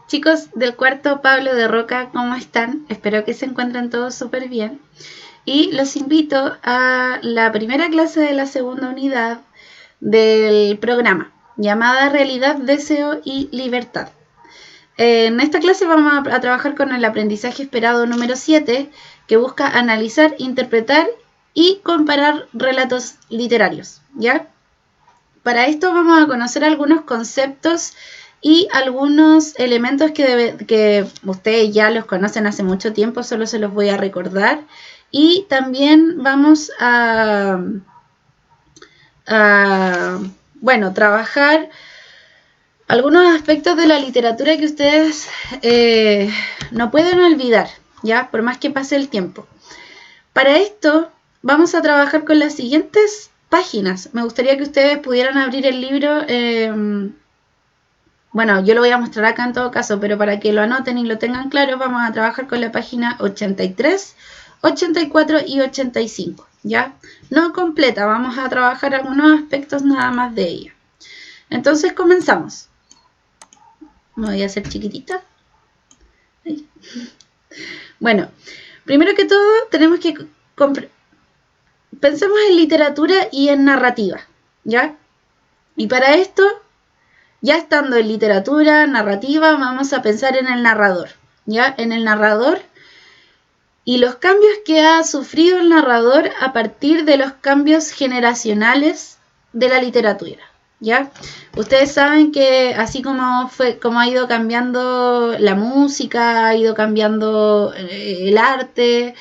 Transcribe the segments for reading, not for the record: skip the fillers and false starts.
Chicos del cuarto Pablo de Roca, ¿cómo están? Espero que se encuentren todos súper bien. Y los invito a la primera clase de la segunda unidad del programa, llamada Realidad, Deseo y Libertad. En esta clase vamos a trabajar con el aprendizaje esperado número 7, que busca analizar, interpretar y comparar relatos literarios, ¿ya? Para esto vamos a conocer algunos conceptos y algunos elementos que ustedes ya los conocen hace mucho tiempo, solo se los voy a recordar. Y también vamos a trabajar algunos aspectos de la literatura que ustedes no pueden olvidar, ¿ya? Por más que pase el tiempo. Para esto vamos a trabajar con las siguientes páginas. Me gustaría que ustedes pudieran abrir el libro. Bueno, yo lo voy a mostrar acá en todo caso, pero para que lo anoten y lo tengan claro, vamos a trabajar con la página 83, 84 y 85, ¿ya? No completa, vamos a trabajar algunos aspectos nada más de ella. Entonces comenzamos. Me voy a hacer chiquitita. Ahí. Bueno, primero que todo tenemos que pensemos en literatura y en narrativa, ¿ya? Y para esto, ya estando en literatura, narrativa, vamos a pensar en el narrador, ¿ya? En el narrador y los cambios que ha sufrido el narrador a partir de los cambios generacionales de la literatura, ¿ya? Ustedes saben que así como ha ido cambiando la música, ha ido cambiando el arte,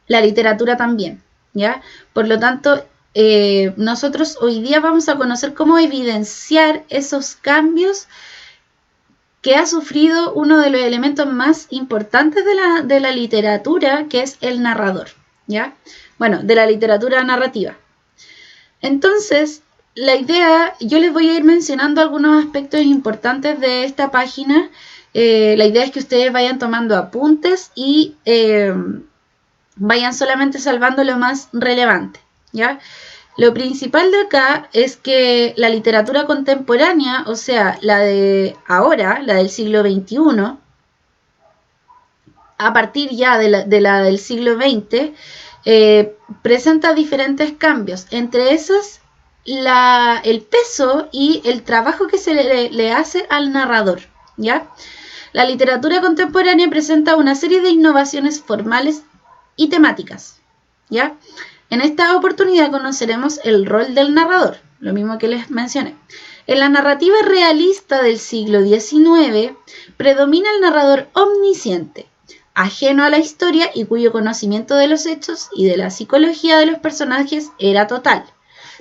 la literatura también, ¿ya? Por lo tanto, nosotros hoy día vamos a conocer cómo evidenciar esos cambios que ha sufrido uno de los elementos más importantes de la literatura, que es el narrador, ¿ya? Bueno, de la literatura narrativa. Entonces, la idea, yo les voy a ir mencionando algunos aspectos importantes de esta página. La idea es que ustedes vayan tomando apuntes y vayan solamente salvando lo más relevante, ¿ya? Lo principal de acá es que la literatura contemporánea, o sea, la de ahora, la del siglo XXI, a partir ya de la del siglo XX, presenta diferentes cambios. Entre esos, el peso y el trabajo que se le hace al narrador, ¿ya? La literatura contemporánea presenta una serie de innovaciones formales y temáticas, ¿ya? En esta oportunidad conoceremos el rol del narrador, lo mismo que les mencioné. En la narrativa realista del siglo XIX, predomina el narrador omnisciente, ajeno a la historia y cuyo conocimiento de los hechos y de la psicología de los personajes era total.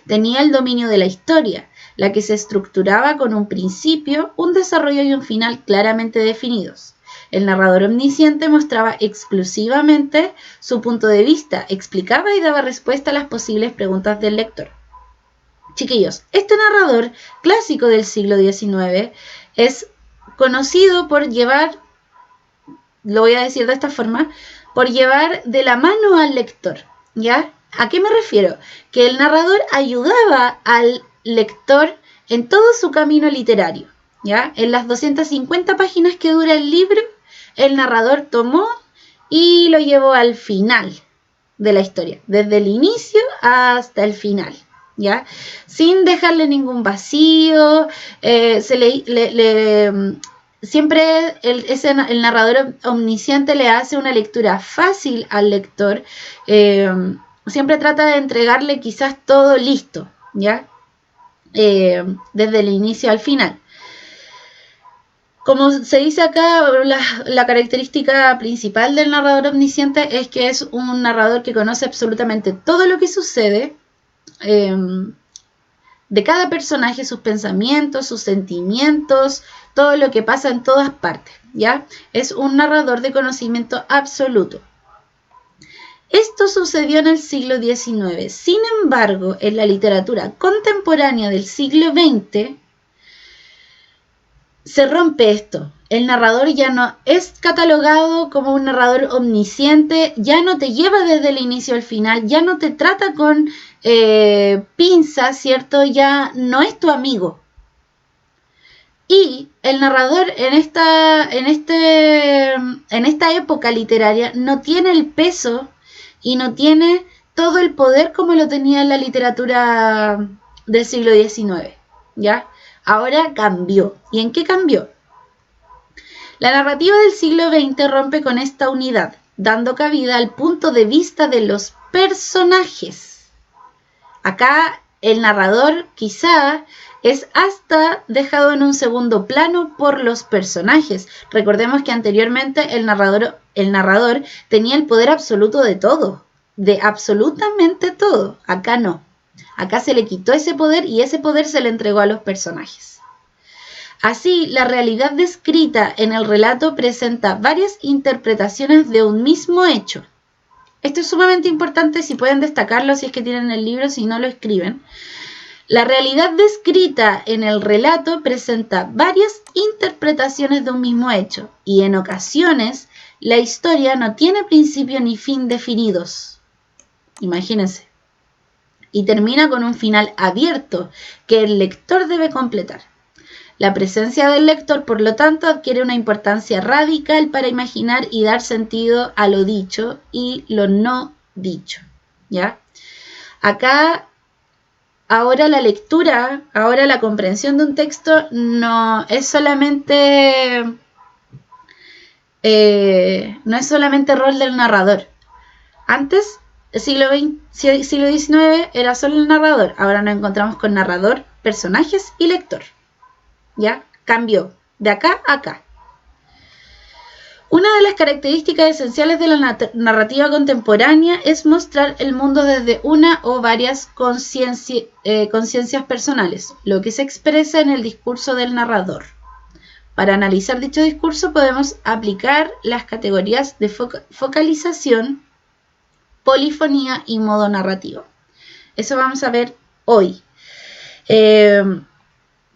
Tenía el dominio de la historia, la que se estructuraba con un principio, un desarrollo y un final claramente definidos. El narrador omnisciente mostraba exclusivamente su punto de vista, explicaba y daba respuesta a las posibles preguntas del lector. Chiquillos, este narrador clásico del siglo XIX es conocido por llevar, lo voy a decir de esta forma, por llevar de la mano al lector, ¿ya? ¿A qué me refiero? Que el narrador ayudaba al lector en todo su camino literario, ¿ya? En las 250 páginas que dura el libro, el narrador tomó y lo llevó al final de la historia, desde el inicio hasta el final, ¿ya? Sin dejarle ningún vacío, siempre el narrador omnisciente le hace una lectura fácil al lector, siempre trata de entregarle quizás todo listo, ¿ya? Desde el inicio al final. Como se dice acá, la característica principal del narrador omnisciente es que es un narrador que conoce absolutamente todo lo que sucede, de cada personaje, sus pensamientos, sus sentimientos, todo lo que pasa en todas partes, ¿ya? Es un narrador de conocimiento absoluto. Esto sucedió en el siglo XIX. Sin embargo, en la literatura contemporánea del siglo XX, se rompe esto. El narrador ya no es catalogado como un narrador omnisciente, ya no te lleva desde el inicio al final, ya no te trata con pinzas, ¿cierto? Ya no es tu amigo. Y el narrador en esta época literaria no tiene el peso y no tiene todo el poder como lo tenía en la literatura del siglo XIX, ¿ya? Ahora cambió. ¿Y en qué cambió? La narrativa del siglo XX rompe con esta unidad, dando cabida al punto de vista de los personajes. Acá el narrador quizá es hasta dejado en un segundo plano por los personajes. Recordemos que anteriormente el narrador tenía el poder absoluto de todo, de absolutamente todo. Acá no. Acá se le quitó ese poder y ese poder se le entregó a los personajes. Así, la realidad descrita en el relato presenta varias interpretaciones de un mismo hecho. Esto es sumamente importante, si pueden destacarlo, si es que tienen el libro, si no lo escriben. La realidad descrita en el relato presenta varias interpretaciones de un mismo hecho, y en ocasiones la historia no tiene principio ni fin definidos. Imagínense. Y termina con un final abierto que el lector debe completar. La presencia del lector, por lo tanto, adquiere una importancia radical para imaginar y dar sentido a lo dicho y lo no dicho, ¿ya? Acá, ahora la lectura, ahora la comprensión de un texto no es solamente rol del narrador. Antes, siglo XIX era solo el narrador. Ahora nos encontramos con narrador, personajes y lector. ¿Ya? Cambió de acá a acá. Una de las características esenciales de la narrativa contemporánea es mostrar el mundo desde una o varias conciencias personales, lo que se expresa en el discurso del narrador. Para analizar dicho discurso podemos aplicar las categorías de focalización, polifonía y modo narrativo. Eso vamos a ver hoy.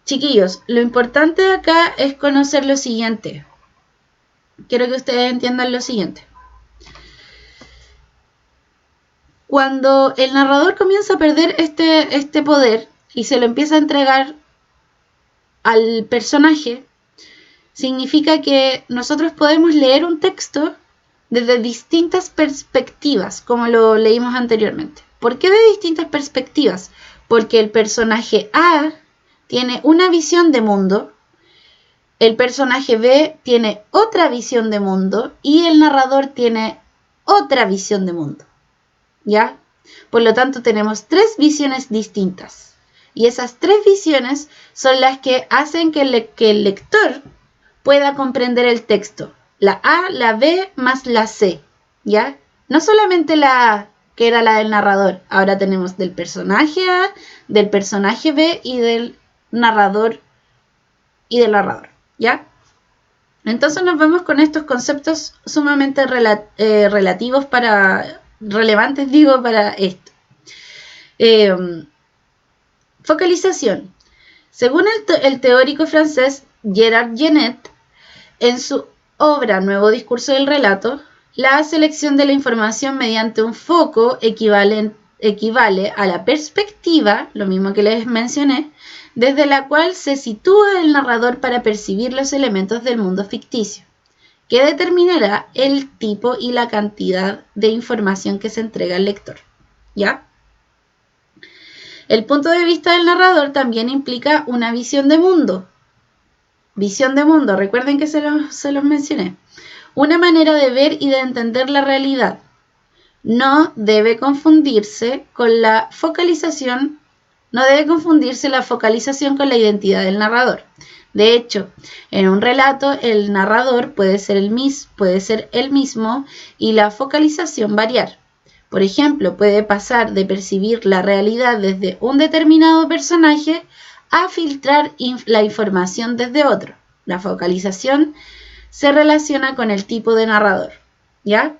Chiquillos, lo importante acá es conocer lo siguiente. Quiero que ustedes entiendan lo siguiente. Cuando el narrador comienza a perder este poder y se lo empieza a entregar al personaje, significa que nosotros podemos leer un texto desde distintas perspectivas, como lo leímos anteriormente. ¿Por qué de distintas perspectivas? Porque el personaje A tiene una visión de mundo, el personaje B tiene otra visión de mundo y el narrador tiene otra visión de mundo, ¿ya? Por lo tanto, tenemos tres visiones distintas. Y esas tres visiones son las que hacen que el lector pueda comprender el texto. La A, la B más la C, ¿ya? No solamente la A, que era la del narrador. Ahora tenemos del personaje A, del personaje B y del narrador ¿ya? Entonces nos vemos con estos conceptos sumamente relevantes para esto. Focalización. Según el teórico francés Gerard Genet, en su obra Nuevo discurso del relato, la selección de la información mediante un foco equivale a la perspectiva, lo mismo que les mencioné, desde la cual se sitúa el narrador para percibir los elementos del mundo ficticio, que determinará el tipo y la cantidad de información que se entrega al lector, ¿ya? El punto de vista del narrador también implica una visión de mundo. Visión de mundo, recuerden que se los mencioné. Una manera de ver y de entender la realidad. No debe confundirse la focalización con la identidad del narrador. De hecho, en un relato el narrador puede ser el mismo y la focalización variar. Por ejemplo, puede pasar de percibir la realidad desde un determinado personaje a filtrar la información desde otro. La focalización se relaciona con el tipo de narrador, ¿ya?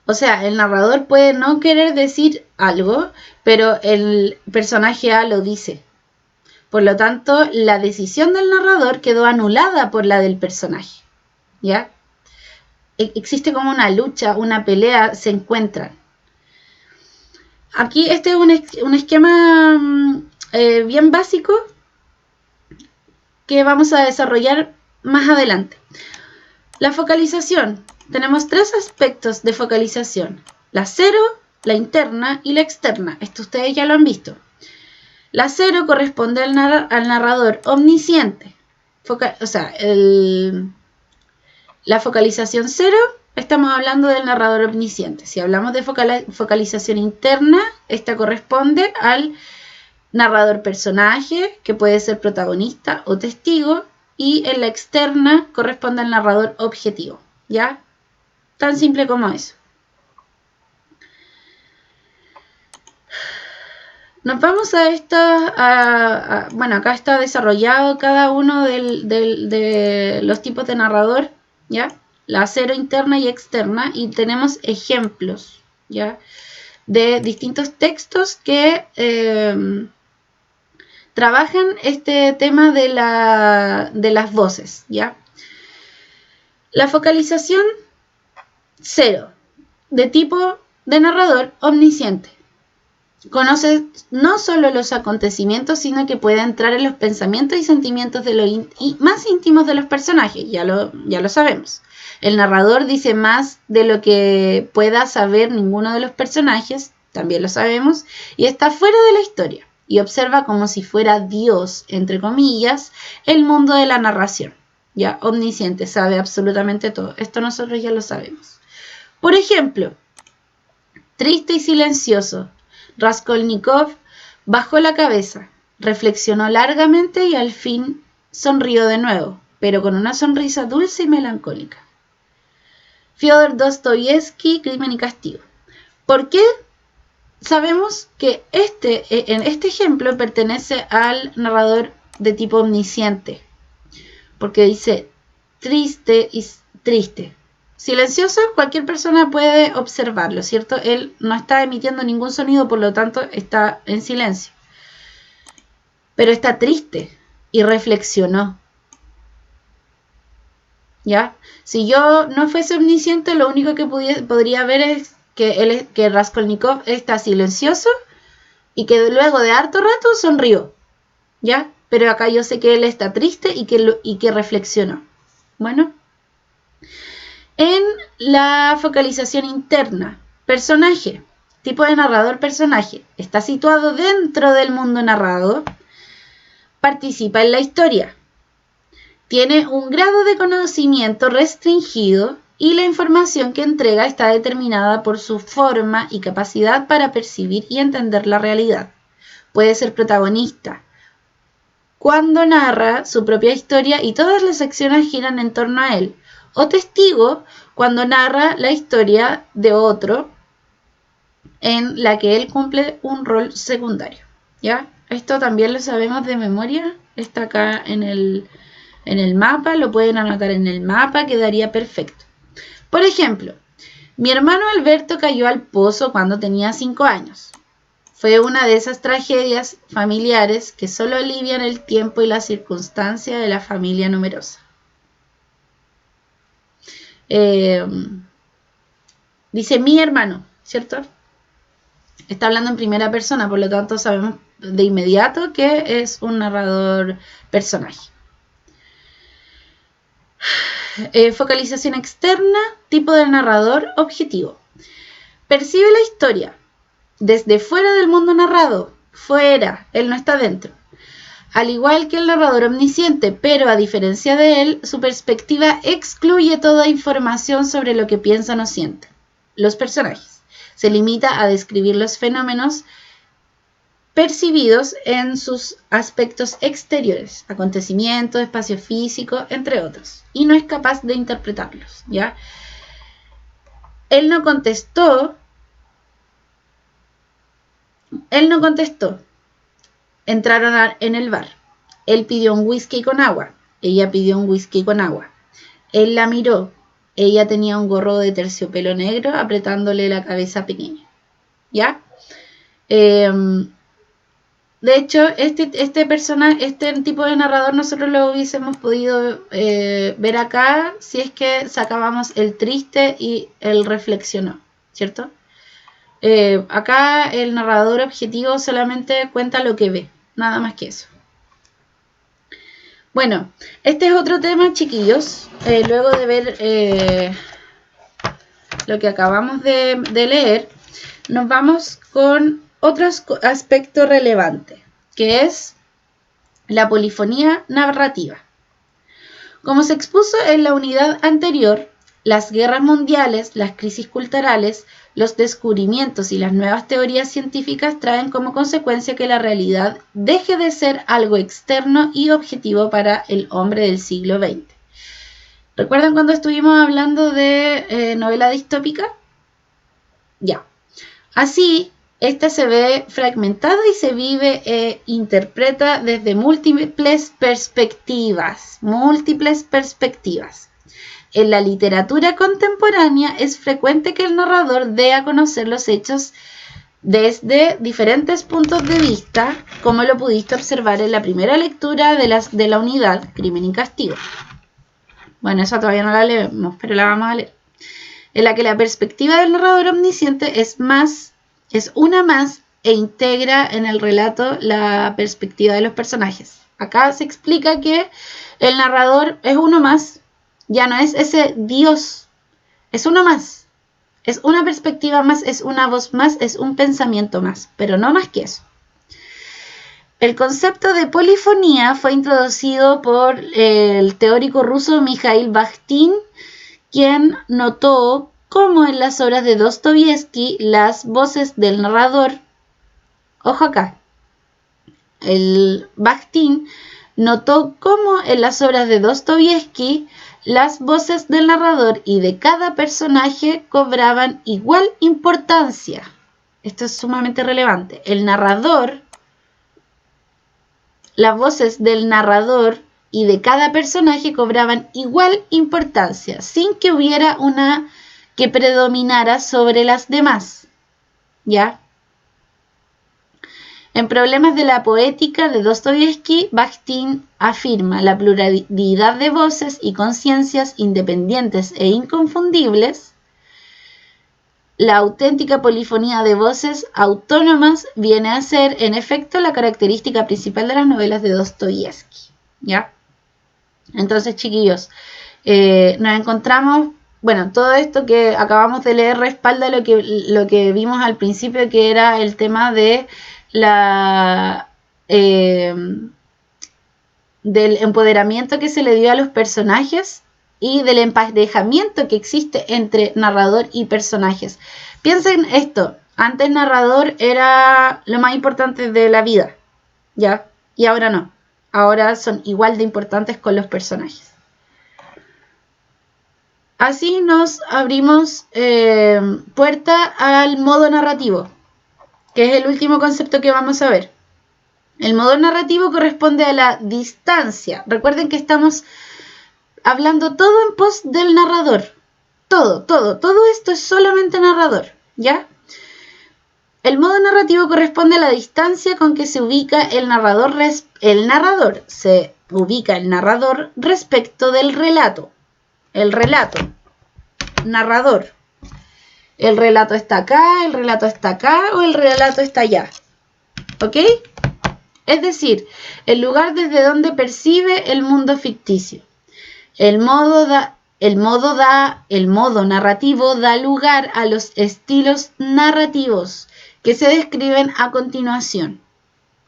O sea, el narrador puede no querer decir algo, pero el personaje A lo dice. Por lo tanto, la decisión del narrador quedó anulada por la del personaje, ¿ya? Existe como una lucha, una pelea, se encuentran. Aquí este es un esquema bien básico que vamos a desarrollar más adelante. La focalización. Tenemos 3 aspectos de focalización. La cero, la interna y la externa. Esto ustedes ya lo han visto. La cero corresponde al narrador omnisciente. La focalización cero, estamos hablando del narrador omnisciente. Si hablamos de focalización interna, esta corresponde al narrador personaje, que puede ser protagonista o testigo, y en la externa corresponde al narrador objetivo. ¿Ya? Tan simple como eso. Nos vamos a esta, bueno, acá está desarrollado cada uno de los tipos de narrador, ¿ya? La cero interna y externa, y tenemos ejemplos, ¿ya? De distintos textos que trabajan este tema de las voces, ¿ya? La focalización cero, de tipo de narrador omnisciente. Conoce no solo los acontecimientos, sino que puede entrar en los pensamientos y sentimientos de los más íntimos de los personajes, ya lo sabemos. El narrador dice más de lo que pueda saber ninguno de los personajes, también lo sabemos, y está fuera de la historia, y observa como si fuera Dios, entre comillas, el mundo de la narración. Ya, omnisciente, sabe absolutamente todo. Esto nosotros ya lo sabemos. Por ejemplo, triste y silencioso. Raskolnikov bajó la cabeza, reflexionó largamente y al fin sonrió de nuevo, pero con una sonrisa dulce y melancólica. Fyodor Dostoyevsky, Crimen y Castigo. ¿Por qué? Sabemos que en este ejemplo pertenece al narrador de tipo omnisciente, porque dice triste y triste. Silencioso, cualquier persona puede observarlo, ¿cierto? Él no está emitiendo ningún sonido, por lo tanto está en silencio. Pero está triste y reflexionó. ¿Ya? Si yo no fuese omnisciente, lo único que podría ver es que Raskolnikov está silencioso y que luego de harto rato sonrió. ¿Ya? Pero acá yo sé que él está triste y que reflexionó. Bueno. En la focalización interna, personaje, tipo de narrador personaje, está situado dentro del mundo narrado, participa en la historia, tiene un grado de conocimiento restringido y la información que entrega está determinada por su forma y capacidad para percibir y entender la realidad. Puede ser protagonista cuando narra su propia historia y todas las acciones giran en torno a él, o testigo cuando narra la historia de otro en la que él cumple un rol secundario. ¿Ya? Esto también lo sabemos de memoria, está acá en el mapa, lo pueden anotar en el mapa, quedaría perfecto. Por ejemplo, mi hermano Alberto cayó al pozo cuando tenía 5 años. Fue una de esas tragedias familiares que solo alivian el tiempo y la circunstancia de la familia numerosa. Dice mi hermano, ¿cierto? Está hablando en primera persona, por lo tanto sabemos de inmediato que es un narrador personaje. Focalización externa, tipo de narrador objetivo. Percibe la historia desde fuera del mundo narrado, fuera, él no está dentro. Al igual que el narrador omnisciente, pero a diferencia de él, su perspectiva excluye toda información sobre lo que piensan o sienten los personajes. Se limita a describir los fenómenos percibidos en sus aspectos exteriores, acontecimientos, espacio físico, entre otros, y no es capaz de interpretarlos, ¿ya? Él no contestó. Entraron en el bar. Él pidió un whisky con agua. Ella pidió un whisky con agua. Él la miró. Ella tenía un gorro de terciopelo negro apretándole la cabeza pequeña. ¿Ya? De hecho, este tipo de narrador nosotros lo hubiésemos podido ver acá si es que sacábamos el triste y el reflexionó, ¿cierto? Acá el narrador objetivo solamente cuenta lo que ve, nada más que eso. Bueno, este es otro tema, chiquillos. Luego de ver lo que acabamos de leer, nos vamos con otro aspecto relevante, que es la polifonía narrativa. Como se expuso en la unidad anterior, las guerras mundiales, las crisis culturales, los descubrimientos y las nuevas teorías científicas traen como consecuencia que la realidad deje de ser algo externo y objetivo para el hombre del siglo XX. ¿Recuerdan cuando estuvimos hablando de novela distópica? Ya. Así, esta se ve fragmentada y se vive e interpreta desde múltiples perspectivas. En la literatura contemporánea es frecuente que el narrador dé a conocer los hechos desde diferentes puntos de vista, como lo pudiste observar en la primera lectura de la unidad Crimen y Castigo. Bueno, esa todavía no la leemos, pero la vamos a leer. En la que la perspectiva del narrador omnisciente es una más e integra en el relato la perspectiva de los personajes. Acá se explica que el narrador es uno más, ya no es ese Dios, es uno más, es una perspectiva más, es una voz más, es un pensamiento más, pero no más que eso. El concepto de polifonía fue introducido por el teórico ruso Mikhail Bakhtin, quien notó cómo en las obras de Dostoyevsky las voces del narrador, ojo acá, el Bakhtin notó cómo en las obras de Dostoyevsky las voces del narrador y de cada personaje cobraban igual importancia. Esto es sumamente relevante. El narrador, las voces del narrador y de cada personaje cobraban igual importancia, sin que hubiera una que predominara sobre las demás. ¿Ya? En Problemas de la poética de Dostoyevsky, Bakhtin afirma la pluralidad de voces y conciencias independientes e inconfundibles. La auténtica polifonía de voces autónomas viene a ser, en efecto, la característica principal de las novelas de Dostoyevsky. ¿Ya? Entonces, chiquillos, nos encontramos, bueno, todo esto que acabamos de leer respalda lo que vimos al principio, que era el tema de del empoderamiento que se le dio a los personajes y del emparejamiento que existe entre narrador y personajes. Piensen esto, antes narrador era lo más importante de la vida, ¿ya? Y ahora no. Ahora son igual de importantes con los personajes. Así nos abrimos puerta al modo narrativo, que es el último concepto que vamos a ver. El modo narrativo corresponde a la distancia. Recuerden que estamos hablando todo en pos del narrador. Todo esto es solamente narrador, ¿ya? El modo narrativo corresponde a la distancia con que se ubica el narrador respecto del relato. El relato, narrador. El relato está acá, el relato está acá o el relato está allá. ¿Ok? Es decir, el lugar desde donde percibe el mundo ficticio. El modo narrativo da lugar a los estilos narrativos que se describen a continuación.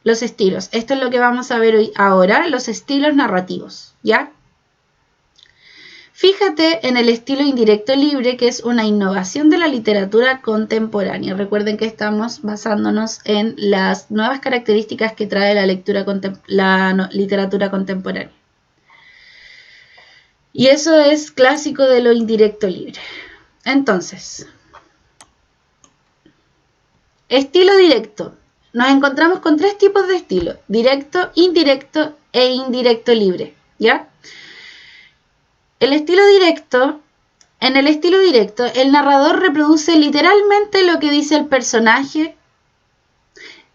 Los estilos. Esto es lo que vamos a ver ahora, los estilos narrativos, ¿ya? Fíjate en el estilo indirecto libre, que es una innovación de la literatura contemporánea. Recuerden que estamos basándonos en las nuevas características que trae la literatura contemporánea. Y eso es clásico de lo indirecto libre. Entonces, estilo directo. Nos encontramos con tres tipos de estilo: directo, indirecto e indirecto libre, ¿ya? En el estilo directo, el narrador reproduce literalmente lo que dice el personaje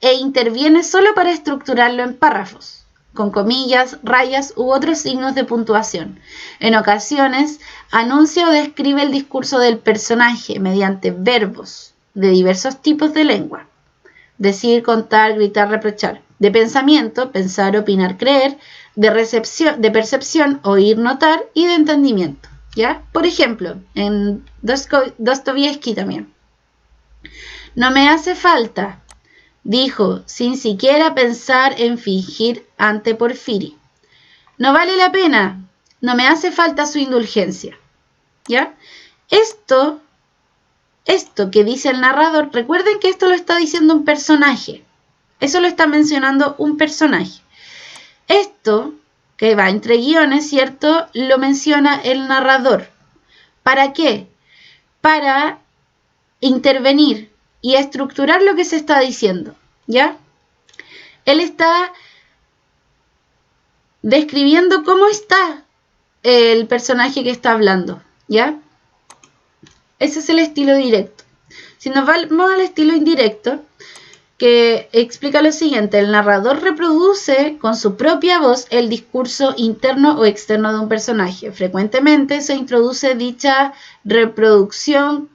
e interviene solo para estructurarlo en párrafos, con comillas, rayas u otros signos de puntuación. En ocasiones, anuncia o describe el discurso del personaje mediante verbos de diversos tipos de lengua: decir, contar, gritar, reprochar. De pensamiento, pensar, opinar, creer. de recepción, de percepción, oír, notar y de entendimiento, ¿ya? Por ejemplo, en Dostoyevsky también. No me hace falta, dijo, sin siquiera pensar en fingir ante Porfiri. No vale la pena, no me hace falta su indulgencia, ¿ya? Esto que dice el narrador, recuerden que esto lo está diciendo un personaje. Eso lo está mencionando un personaje. Esto, que va entre guiones, ¿cierto? Lo menciona el narrador. ¿Para qué? Para intervenir y estructurar lo que se está diciendo, ¿ya? Él está describiendo cómo está el personaje que está hablando, ¿ya? Ese es el estilo directo. Si nos vamos al estilo indirecto, que explica lo siguiente: el narrador reproduce con su propia voz el discurso interno o externo de un personaje. Frecuentemente se introduce dicha reproducción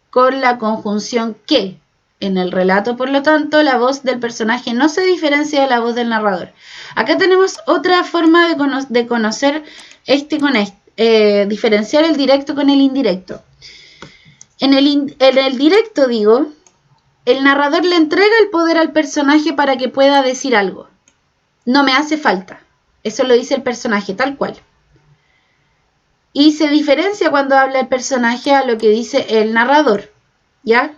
con la conjunción que. En el relato, por lo tanto, la voz del personaje no se diferencia de la voz del narrador. Acá tenemos otra forma de conocer diferenciar el directo con el indirecto. En el directo, digo, el narrador le entrega el poder al personaje para que pueda decir algo. No me hace falta. Eso lo dice el personaje, tal cual. Y se diferencia cuando habla el personaje a lo que dice el narrador, ¿ya?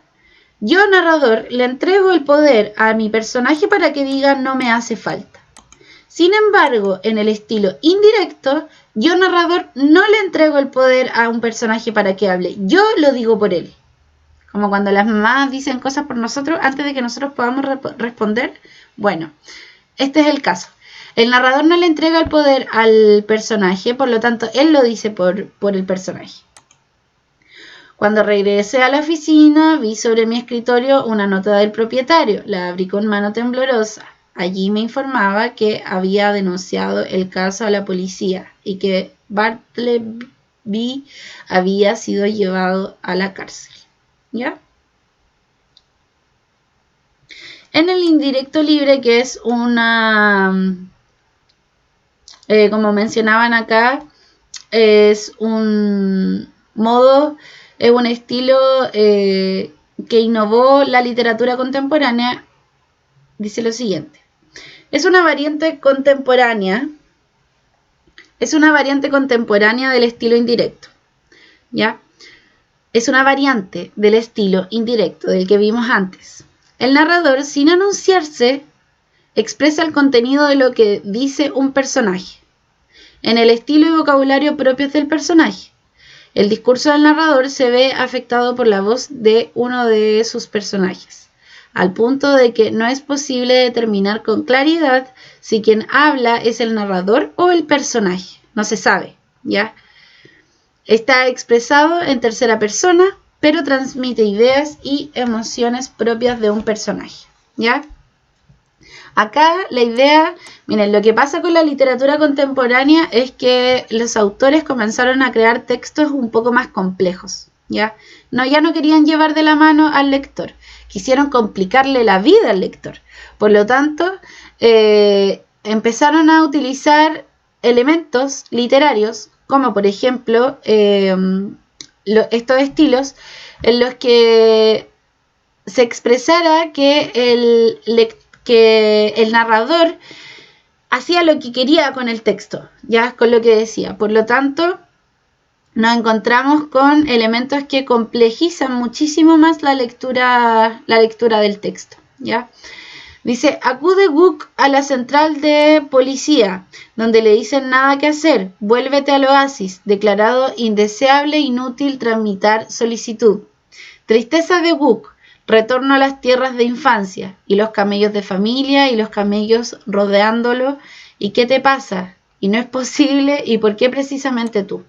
Yo, narrador, le entrego el poder a mi personaje para que diga no me hace falta. Sin embargo, en el estilo indirecto, yo, narrador, no le entrego el poder a un personaje para que hable. Yo lo digo por él. Como cuando las mamás dicen cosas por nosotros antes de que nosotros podamos responder. Bueno, este es el caso. El narrador no le entrega el poder al personaje, por lo tanto, él lo dice por el personaje. Cuando regresé a la oficina, vi sobre mi escritorio una nota del propietario. La abrí con mano temblorosa. Allí me informaba que había denunciado el caso a la policía y que Bartleby había sido llevado a la cárcel. ¿Ya? En el indirecto libre, que es una, como mencionaban acá, es un modo, es un estilo que innovó la literatura contemporánea. Dice lo siguiente: es una variante contemporánea del estilo indirecto, ¿ya? Es una variante del estilo indirecto del que vimos antes. El narrador, sin anunciarse, expresa el contenido de lo que dice un personaje, en el estilo y vocabulario propios del personaje. El discurso del narrador se ve afectado por la voz de uno de sus personajes, al punto de que no es posible determinar con claridad si quien habla es el narrador o el personaje. No se sabe, ¿ya? Está expresado en tercera persona, pero transmite ideas y emociones propias de un personaje, ¿ya? Acá la idea, miren, lo que pasa con la literatura contemporánea es que los autores comenzaron a crear textos un poco más complejos, ¿ya? Ya no querían llevar de la mano al lector, quisieron complicarle la vida al lector. Por lo tanto, empezaron a utilizar elementos literarios, como por ejemplo estos estilos en los que se expresara que el narrador hacía lo que quería con el texto, ya con lo que decía. Por lo tanto, nos encontramos con elementos que complejizan muchísimo más la lectura del texto, ¿ya? Dice: acude Wook a la central de policía, donde le dicen nada que hacer. Vuélvete al oasis, declarado indeseable e inútil tramitar solicitud. Tristeza de Wook, retorno a las tierras de infancia, y los camellos de familia, y los camellos rodeándolo. ¿Y qué te pasa? Y no es posible, ¿y por qué precisamente tú?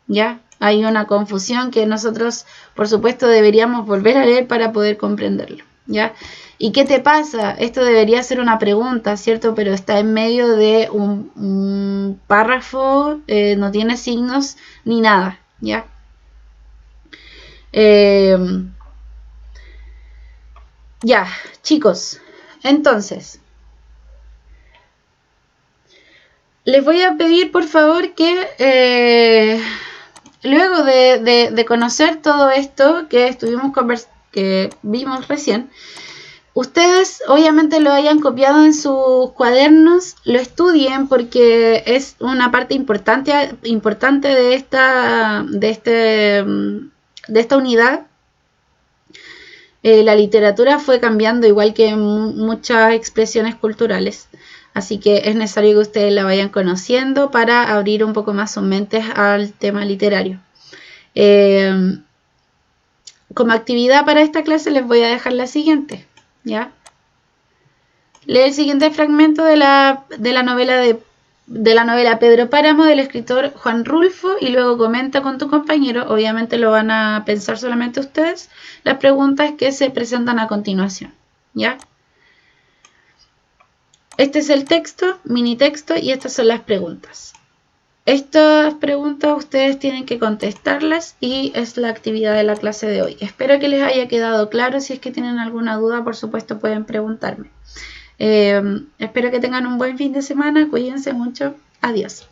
¿Ya? Hay una confusión que nosotros, por supuesto, deberíamos volver a leer para poder comprenderlo, ¿ya? ¿Y qué te pasa? Esto debería ser una pregunta, ¿cierto? Pero está en medio de un párrafo, no tiene signos ni nada, ¿ya? Ya, chicos, entonces, Les voy a pedir por favor que luego de conocer todo esto que que vimos recién, ustedes obviamente lo hayan copiado en sus cuadernos, lo estudien porque es una parte importante de esta unidad. La literatura fue cambiando igual que muchas expresiones culturales, así que es necesario que ustedes la vayan conociendo para abrir un poco más sus mentes al tema literario. Como actividad para esta clase les voy a dejar la siguiente, ¿ya? Lee el siguiente fragmento de la novela Pedro Páramo del escritor Juan Rulfo y luego comenta con tu compañero. Obviamente lo van a pensar solamente ustedes las preguntas que se presentan a continuación, ¿ya? Este es el texto, mini texto, y estas son las preguntas. Estas preguntas ustedes tienen que contestarlas y es la actividad de la clase de hoy. Espero que les haya quedado claro. Si es que tienen alguna duda, por supuesto pueden preguntarme. Espero que tengan un buen fin de semana. Cuídense mucho. Adiós.